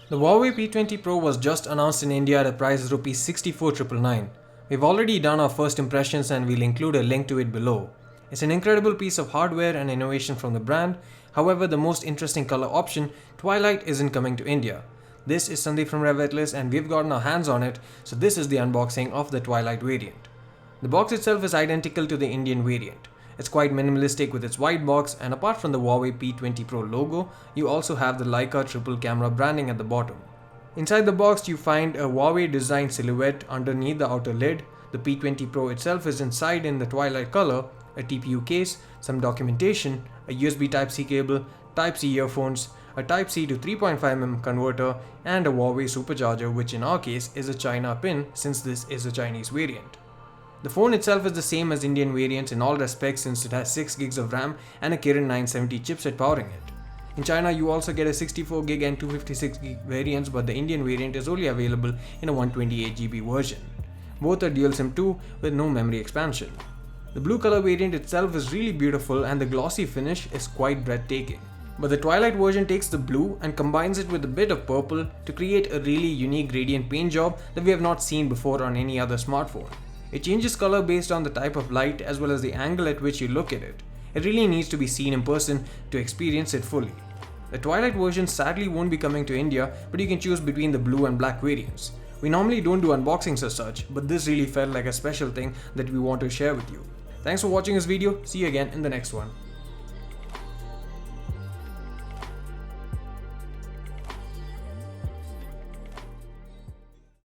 The Huawei P20 Pro was just announced in India at a price of Rs 64,999. We've already done our first impressions and we'll include a link to it below. It's an incredible piece of hardware and innovation from the brand. However, the most interesting color option, Twilight, isn't coming to India. This is Sandeep from RevAtlas and we've gotten our hands on it, so this is the unboxing of the Twilight variant. The box itself is identical to the Indian variant. It's quite minimalistic with its white box, and apart from the Huawei P20 Pro logo, you also have the Leica triple camera branding at the bottom. Inside the box you find a Huawei designed silhouette underneath the outer lid. The P20 Pro itself is inside in the Twilight color, a TPU case, some documentation, a USB Type-C cable, Type-C earphones, a Type-C to 3.5mm converter, and a Huawei supercharger, which in our case is a China pin since this is a Chinese variant. The phone itself is the same as Indian variants in all respects since it has 6GB of RAM and a Kirin 970 chipset powering it. In China you also get a 64GB and 256GB variants, but the Indian variant is only available in a 128GB version. Both are dual SIM 2 with no memory expansion. The blue color variant itself is really beautiful and the glossy finish is quite breathtaking. But the Twilight version takes the blue and combines it with a bit of purple to create a really unique gradient paint job that we have not seen before on any other smartphone. It changes color based on the type of light as well as the angle at which you look at it. It really needs to be seen in person to experience it fully. The Twilight version sadly won't be coming to India, but you can choose between the blue and black variants. We normally don't do unboxings as such, but this really felt like a special thing that we want to share with you. Thanks for watching this video. See you again in the next one.